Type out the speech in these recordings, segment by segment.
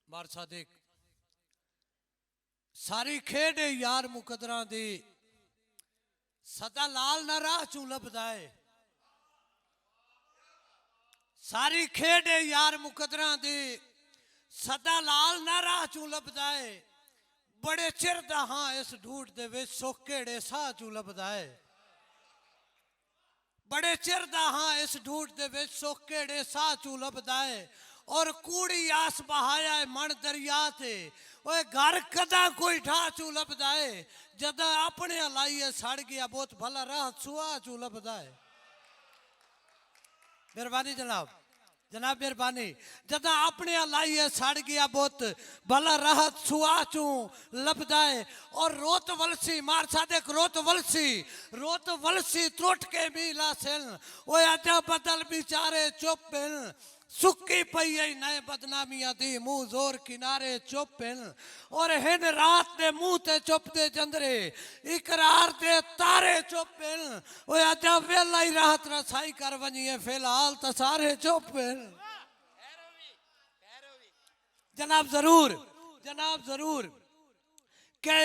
मार सादिक सारी खेड यार मुकदरा दी सदा लाल ना राह चू लभदाए। सारी खेड यार मुकदरा दी सदा लाल ना राह चू लभदाए। बड़े चिर दा हां इस ढूंढ दे विच सुख केड़े साह चू लभदाए। बड़े चिर दा हां इस ढूंढ दे विच सुख केड़े साह चू लभदाए। और कूड़ी आस बहाया है मन दरिया ते ओए घर कदा कोई ठा चू लभदा है। जदा अपने लाइए सड़ गया बहुत भला राह सुहा चू लभदा है। मेहरबानी जनाब जनाब मेहरबानी जदा अपने लाइए सड़ गया बहुत भला राहत सुहा चू लभदा है। और रोत वलसी मार सादिक रोत वलसी त्रुट के मिला सिल ओए अजा बदल बिचारे चुप बिल सुक्की पई नए बदनामियां दी मुंह जोर किनारे चुप और हिन रात दे मुंह ते चुप दे जंदरे इकरार दे तारे चुप ओए अजा वेला ही राहत रसाई कर वनिए फिलहाल तो सारे चुप जनाब जरूर के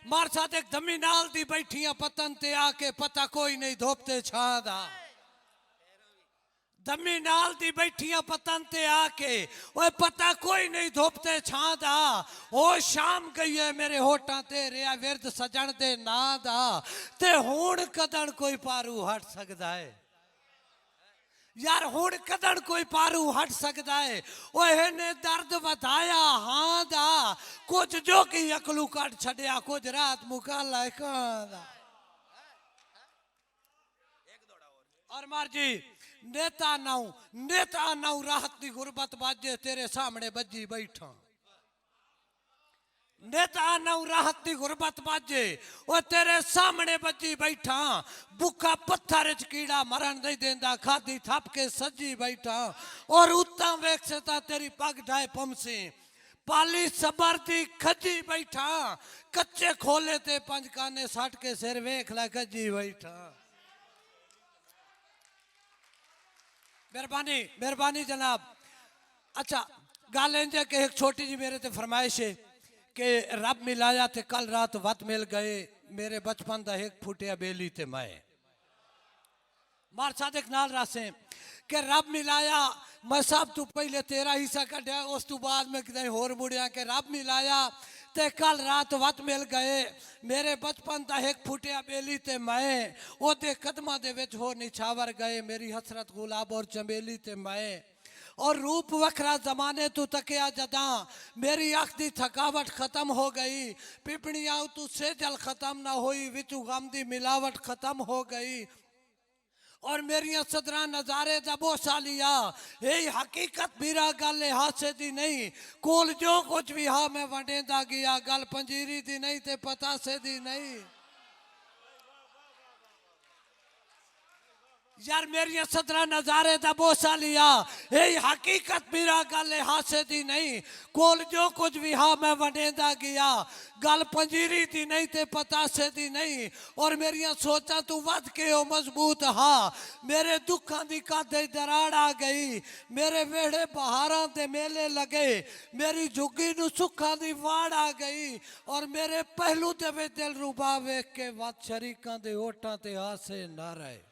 मार सादिक धमी नाल दी बैठियां पतन ते आके पता कोई नहीं धोपते छादा। दमी नाल दी बैठियां पतन ते आके ओए पता कोई नहीं धोपते छादा। ओ शाम गई है मेरे होठां ते रिया विरद सजन दे ना दा ते हुण कदन कोई पारू हट सकदा है। यार हुण कदन कोई पारू हट सकदा है। ओए इन्हें दर्द वधाया हां दा कुछ जो की अकलू कट छड़िया कुछ रात मुकाला दा। और मार जी नेता नाऊ राहत दी गुरबत बाजे तेरे सामने बजी बैठा। नेता नाऊ राहत दी गुरबत बाजे वो तेरे सामने बजी बैठा। भुखा पत्थर च कीड़ा मरण नहीं देंदा खादी थप के सजी बैठा। और उत्ता वेख सता तेरी पग ढाए पमसी पाली सबर दी खजी बैठा। कच्चे खोले ते पंज काने सट के सिर वेख ला खजी बैठा। मेहरबानी जनाब। अच्छा गल इंज है कि एक छोटी जी मेरे ते फरमाइश है कि रब मिलाया ते कल रात वत मिल गए मेरे बचपन दा एक फुटिया बेली ते मैं मार सादिक नाल रासे कि रब मिलाया मैं सब तू पहले तेरा हिस्सा कढ़िया उस तू बाद में कितने होर मुड़िया के रब मिलाया ते कल रात वत मिल गए मेरे बचपन दा एक फुटिया बेली ते मैं ओदे कदमां दे विच होर निछावर गए मेरी हसरत गुलाब और चमेली ते मैं। और रूप वखरा जमाने तू तकिया जदा मेरी अख दी थकावट खत्म हो गई। पिपणिया तू सेजल खत्म ना हुई विचू गम दी मिलावट खत्म हो गई। और मेरिया सदरा नजारे दा बोसा लिया यही हकीकत मेरा गल हासे दी नहीं कोल जो कुछ भी हा मैं वंडेंदा गया गल पंजीरी दी नहीं ते पता से दी नहीं। यार मेरिया सदरा नजारे दा बोसा लिया यही हकीकत मेरा गल हासे दी नहीं कोल जो कुछ भी हा मैं वंडेंदा गया गल पंजीरी दी नहीं ते पता से दी नहीं। और मेरिया सोचा तू वध के ओ मजबूत हा मेरे दुखा दी कादे दराड़ आ गई मेरे वेड़े बहारां दे मेले लगे मेरी झुग्गी नू सुखा दी वाड़ आ गई। और मेरे पहलू दे वे दिल रुबा वेख के वध शरीकां दे होठां ते हासे ना रहे।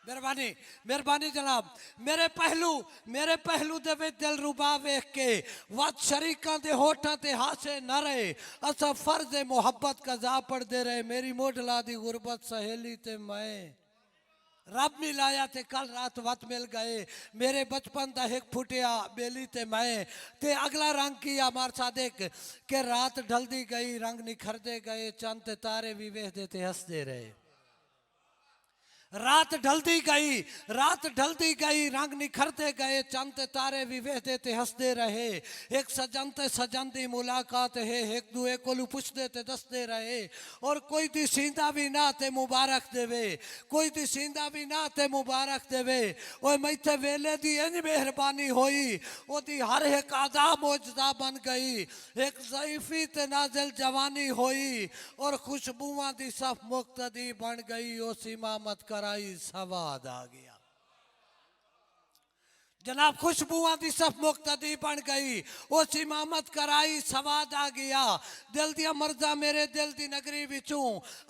मेहरबानी जनाब मेरे पहलू दे विच दिल रुबा वेख के वत शरीकां दे होठां ते हासे न रहे। असा फर्ज मोहब्बत कज़ा पढ़दे रहे मेरी मोडला दी गुरबत सहेली ते मैं। रब मिलाया ते कल रात वत मिल गए मेरे बचपन दा एक फुटिया बेली ते मैं। ते अगला रंग किया मार सादिक के रात ढलदी गई रंग निखरदे गए चंद ते तारे भी वेखदे ते हंसदे रहे। रात ढलती गई रंग निखरते गए चंद तारे भी वेखते ते हंसते रहे। एक सजन ते सजन दी मुलाकात है एक दूए कोलू पुछदे ते दसदे रहे। और कोई दी सींदा भी ना ते मुबारक देवे कोई दी सींदा भी ना ते मुबारक देवे। ओए मैथे वेले दी इंज मेहरबानी होई ओदी हर एक आदा मौजदा बन गई एक ज़ईफी ते नाज़िल जवानी होई और खुशबुआं दी सफ मुक्तदी बन गई ओ इमामत कर आई सवाद आ गया। जनाब खुशबुआ दी सफ मुक्तदी बन गई, उस इमामत कराई सवाद आ गया, दिल दिया मर्जा मेरे दिल दी नगरी विचों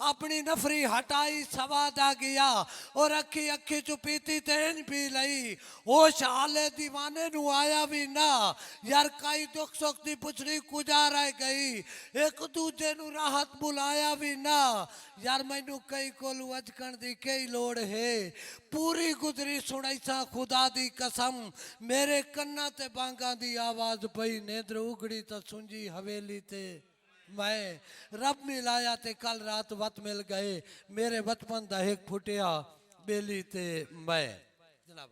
अपनी नफरी हटाई सवाद आ गया, और अखी अखी चु पीती तेन पी लई, होश हाले दीवाने नु आया भी ना, यार कई दुख सुख दी पुछड़ी गुजार आ गई, एक दूजे नु राहत बुलाया भी ना, यार मैनू कई कोलू अजकण दी कई लोड़ है, पूरी गुजरी सुनाई सा खुदा दी कसम, मेरे कन्ना ते बांगा दी आवाज पई, नेंद्र उगड़ी तो सुंजी हवेली ते मैं, रब मिलाया ते कल रात वत मिल गए, मेरे बचपन दा एक फुटिया बेली ते मैं।